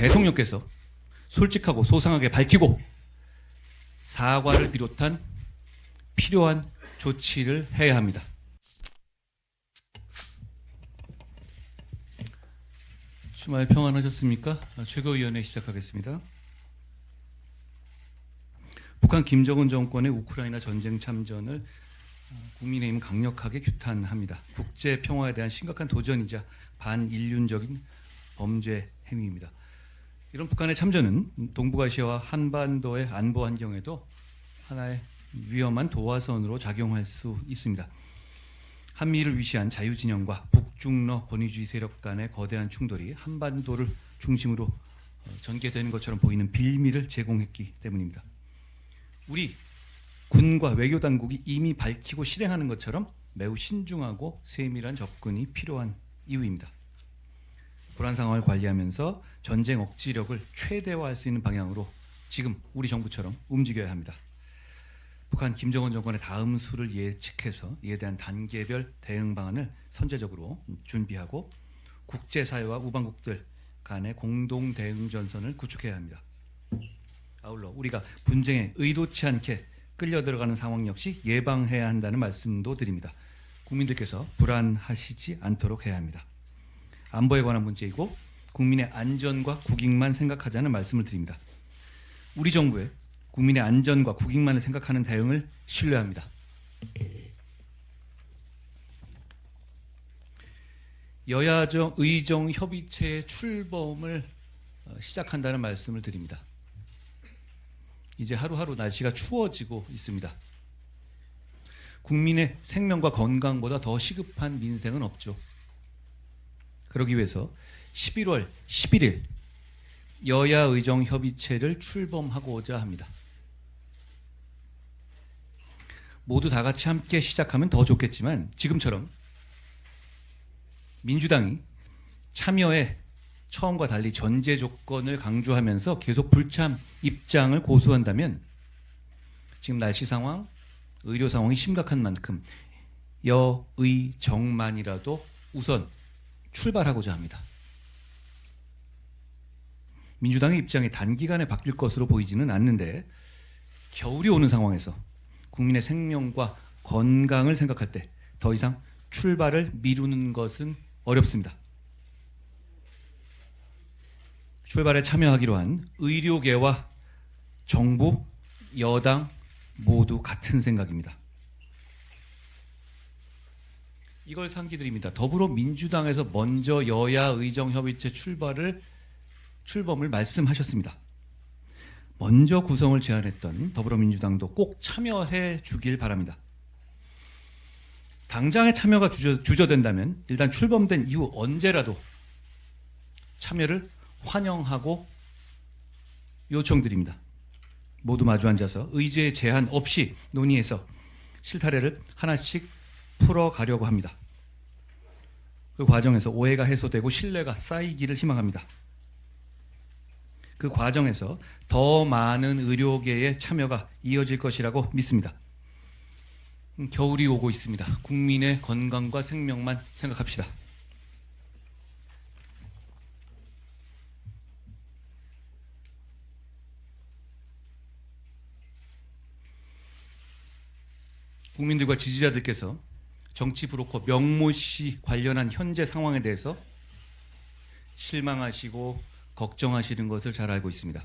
대통령께서 솔직하고 소상하게 밝히고 사과를 비롯한 필요한 조치를 해야 합니다. 주말 평안하셨습니까? 최고위원회 시작하겠습니다. 북한 김정은 정권의 우크라이나 전쟁 참전을 국민의힘은 강력하게 규탄합니다. 국제 평화에 대한 심각한 도전이자 반인륜적인 범죄 행위입니다. 이런 북한의 참전은 동북아시아와 한반도의 안보 환경에도 하나의 위험한 도화선으로 작용할 수 있습니다. 한미를 위시한 자유진영과 북중러 권위주의 세력 간의 거대한 충돌이 한반도를 중심으로 전개되는 것처럼 보이는 빌미를 제공했기 때문입니다. 우리 군과 외교당국이 이미 밝히고 실행하는 것처럼 매우 신중하고 세밀한 접근이 필요한 이유입니다. 불안 상황을 관리하면서 전쟁 억지력을 최대화할 수 있는 방향으로 지금 우리 정부처럼 움직여야 합니다. 북한 김정은 정권의 다음 수를 예측해서 이에 대한 단계별 대응 방안을 선제적으로 준비하고 국제사회와 우방국들 간의 공동 대응 전선을 구축해야 합니다. 아울러 우리가 분쟁에 의도치 않게 끌려 들어가는 상황 역시 예방해야 한다는 말씀도 드립니다. 국민들께서 불안하시지 않도록 해야 합니다. 안보에 관한 문제이고 국민의 안전과 국익만 생각하자는 말씀을 드립니다. 우리 정부의 국민의 안전과 국익만을 생각하는 대응을 신뢰합니다. 여야정 의정 협의체의 출범을 시작한다는 말씀을 드립니다. 이제 하루하루 날씨가 추워지고 있습니다. 국민의 생명과 건강보다 더 시급한 민생은 없죠. 그러기 위해서 11월 11일 여야 의정 협의체를 출범하고자 합니다. 모두 다 같이 함께 시작하면 더 좋겠지만 지금처럼 민주당이 참여에 처음과 달리 전제 조건을 강조하면서 계속 불참 입장을 고수한다면 지금 날씨 상황, 의료 상황이 심각한 만큼 여의정만이라도 우선 출발하고자 합니다. 민주당의 입장이 단기간에 바뀔 것으로 보이지는 않는데 겨울이 오는 상황에서 국민의 생명과 건강을 생각할 때 더 이상 출발을 미루는 것은 어렵습니다. 출발에 참여하기로 한 의료계와 정부, 여당 모두 같은 생각입니다. 이걸 상기드립니다. 더불어민주당에서 먼저 여야 의정협의체 출범을 말씀하셨습니다. 먼저 구성을 제안했던 더불어민주당도 꼭 참여해 주길 바랍니다. 당장의 참여가 주저된다면 일단 출범된 이후 언제라도 참여를 환영하고 요청드립니다. 모두 마주 앉아서 의제의 제한 없이 논의해서 실타래를 하나씩 풀어가려고 합니다. 그 과정에서 오해가 해소되고 신뢰가 쌓이기를 희망합니다. 그 과정에서 더 많은 의료계의 참여가 이어질 것이라고 믿습니다. 겨울이 오고 있습니다. 국민의 건강과 생명만 생각합시다. 국민들과 지지자들께서 정치 브로커 명모 씨 관련한 현재 상황에 대해서 실망하시고 걱정하시는 것을 잘 알고 있습니다.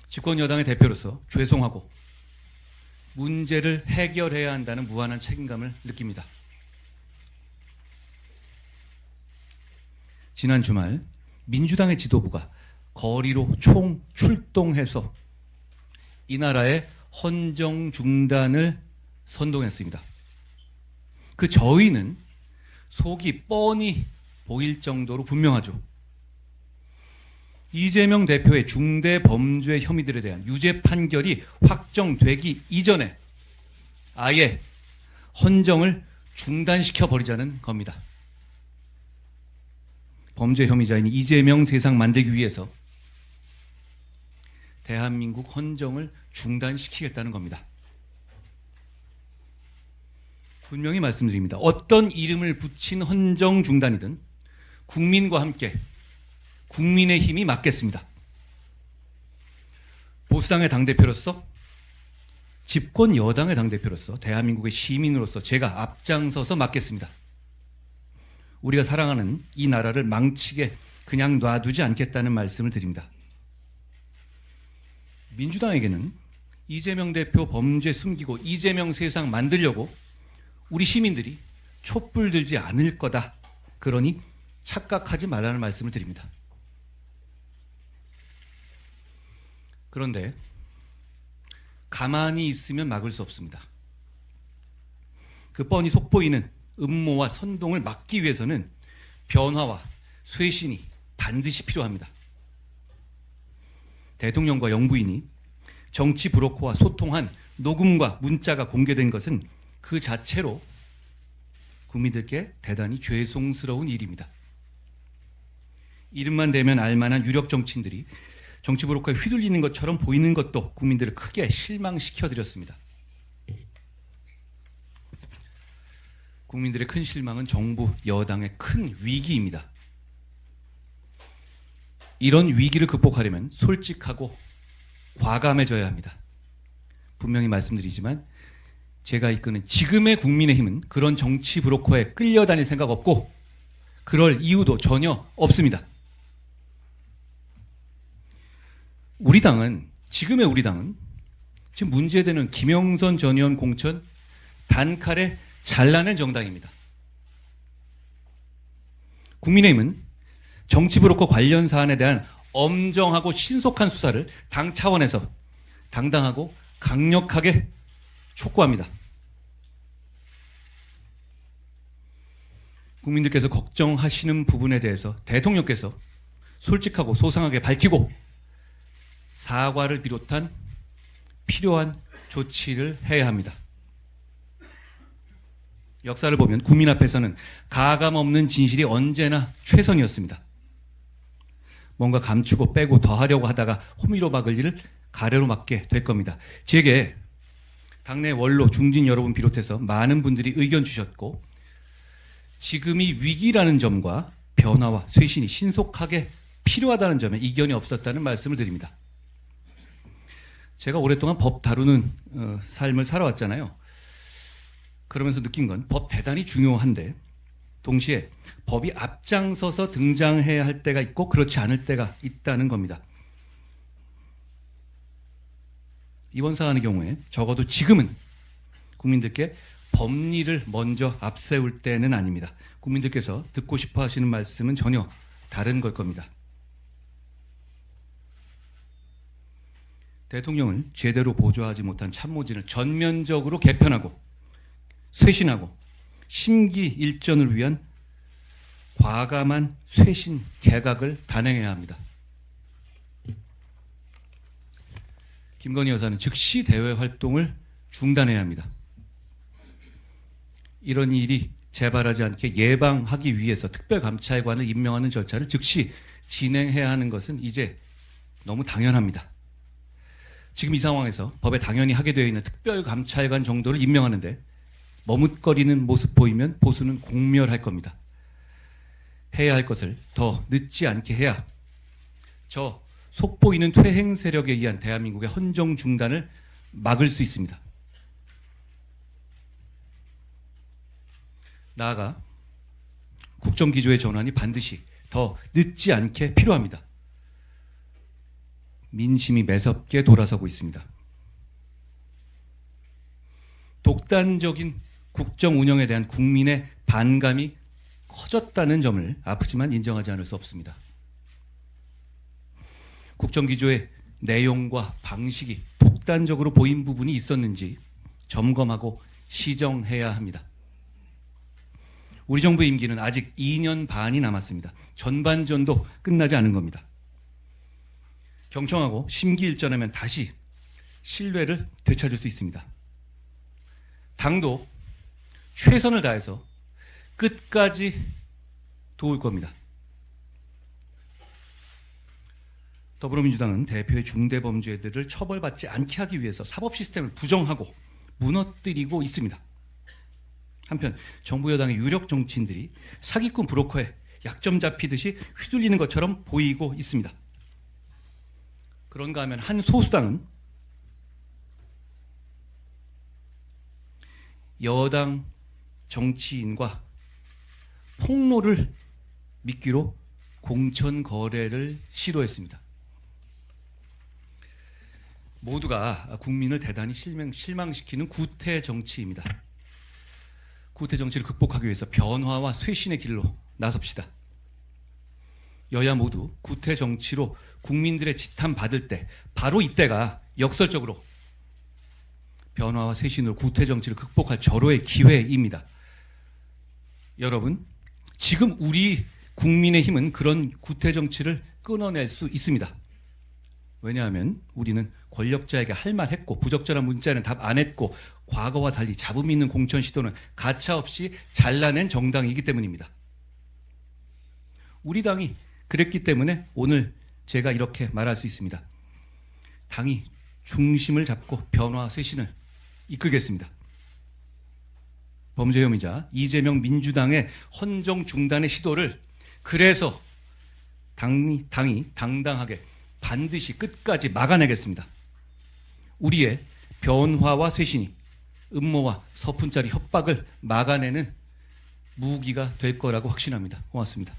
집권 여당의 대표로서 죄송하고 문제를 해결해야 한다는 무한한 책임감을 느낍니다. 지난 주말 민주당의 지도부가 거리로 총 출동해서 이 나라의 헌정 중단을 선동했습니다. 그 저희는 속이 뻔히 보일 정도로 분명하죠. 이재명 대표의 중대 범죄 혐의들에 대한 유죄 판결이 확정되기 이전에 아예 헌정을 중단시켜 버리자는 겁니다. 범죄 혐의자인 이재명 세상 만들기 위해서 대한민국 헌정을 중단시키겠다는 겁니다. 분명히 말씀드립니다. 어떤 이름을 붙인 헌정 중단이든 국민과 함께 국민의힘이 맡겠습니다. 보수당의 당대표로서, 집권 여당의 당대표로서, 대한민국의 시민으로서 제가 앞장서서 맡겠습니다. 우리가 사랑하는 이 나라를 망치게 그냥 놔두지 않겠다는 말씀을 드립니다. 민주당에게는 이재명 대표 범죄 숨기고 이재명 세상 만들려고 우리 시민들이 촛불 들지 않을 거다. 그러니 착각하지 말라는 말씀을 드립니다. 그런데 가만히 있으면 막을 수 없습니다. 그 뻔히 속보이는 음모와 선동을 막기 위해서는 변화와 쇄신이 반드시 필요합니다. 대통령과 영부인이 정치 브로커와 소통한 녹음과 문자가 공개된 것은 그 자체로 국민들께 대단히 죄송스러운 일입니다. 이름만 대면 알만한 유력 정치인들이 정치 브로커에 휘둘리는 것처럼 보이는 것도 국민들을 크게 실망시켜드렸습니다. 국민들의 큰 실망은 정부, 여당의 큰 위기입니다. 이런 위기를 극복하려면 솔직하고 과감해져야 합니다. 분명히 말씀드리지만 제가 이끄는 지금의 국민의힘은 그런 정치 브로커에 끌려다닐 생각 없고 그럴 이유도 전혀 없습니다. 지금의 우리 당은 지금 문제되는 김영선 전 의원 공천 단칼에 잘라낸 정당입니다. 국민의힘은 정치 브로커 관련 사안에 대한 엄정하고 신속한 수사를 당 차원에서 당당하고 강력하게 촉구합니다. 국민들께서 걱정하시는 부분에 대해서 대통령께서 솔직하고 소상하게 밝히고 사과를 비롯한 필요한 조치를 해야 합니다. 역사를 보면 국민 앞에서는 가감 없는 진실이 언제나 최선이었습니다. 뭔가 감추고 빼고 더하려고 하다가 호미로 막을 일을 가래로 막게 될 겁니다. 제게 당내 원로 중진 여러분 비롯해서 많은 분들이 의견 주셨고 지금이 위기라는 점과 변화와 쇄신이 신속하게 필요하다는 점에 이견이 없었다는 말씀을 드립니다. 제가 오랫동안 법 다루는 삶을 살아왔잖아요. 그러면서 느낀 건 법 대단히 중요한데 동시에 법이 앞장서서 등장해야 할 때가 있고 그렇지 않을 때가 있다는 겁니다. 이번 사안의 경우에 적어도 지금은 국민들께 법리를 먼저 앞세울 때는 아닙니다. 국민들께서 듣고 싶어 하시는 말씀은 전혀 다른 걸 겁니다. 대통령을 제대로 보좌하지 못한 참모진을 전면적으로 개편하고 쇄신하고 심기일전을 위한 과감한 쇄신 개각을 단행해야 합니다. 김건희 여사는 즉시 대외 활동을 중단해야 합니다. 이런 일이 재발하지 않게 예방하기 위해서 특별감찰관을 임명하는 절차를 즉시 진행해야 하는 것은 이제 너무 당연합니다. 지금 이 상황에서 법에 당연히 하게 되어 있는 특별감찰관 정도를 임명하는데 머뭇거리는 모습 보이면 보수는 공멸할 겁니다. 해야 할 것을 더 늦지 않게 해야 저 속보이는 퇴행 세력에 의한 대한민국의 헌정 중단을 막을 수 있습니다. 나아가 국정기조의 전환이 반드시 더 늦지 않게 필요합니다. 민심이 매섭게 돌아서고 있습니다. 독단적인 국정 운영에 대한 국민의 반감이 커졌다는 점을 아프지만 인정하지 않을 수 없습니다. 국정기조의 내용과 방식이 독단적으로 보인 부분이 있었는지 점검하고 시정해야 합니다. 우리 정부의 임기는 아직 2년 반이 남았습니다. 전반전도 끝나지 않은 겁니다. 경청하고 심기일전하면 다시 신뢰를 되찾을 수 있습니다. 당도 최선을 다해서 끝까지 도울 겁니다. 더불어민주당은 대표의 중대범죄들을 처벌받지 않게 하기 위해서 사법 시스템을 부정하고 무너뜨리고 있습니다. 한편 정부 여당의 유력 정치인들이 사기꾼 브로커에 약점 잡히듯이 휘둘리는 것처럼 보이고 있습니다. 그런가 하면 한 소수당은 여당 정치인과 폭로를 미끼로 공천 거래를 시도했습니다. 모두가 국민을 대단히 실망시키는 구태 정치입니다. 구태 정치를 극복하기 위해서 변화와 쇄신의 길로 나섭시다. 여야 모두 구태 정치로 국민들의 지탄 받을 때 바로 이때가 역설적으로 변화와 쇄신으로 구태 정치를 극복할 절호의 기회입니다. 여러분, 지금 우리 국민의힘은 그런 구태 정치를 끊어낼 수 있습니다. 왜냐하면 우리는 권력자에게 할 말 했고 부적절한 문자는 답 안 했고 과거와 달리 잡음 있는 공천 시도는 가차없이 잘라낸 정당이기 때문입니다. 우리 당이 그랬기 때문에 오늘 제가 이렇게 말할 수 있습니다. 당이 중심을 잡고 변화 쇄신을 이끌겠습니다. 범죄 혐의자 이재명 민주당의 헌정 중단의 시도를 그래서 당이 당당하게 반드시 끝까지 막아내겠습니다. 우리의 변화와 쇄신이 음모와 서푼짜리 협박을 막아내는 무기가 될 거라고 확신합니다. 고맙습니다.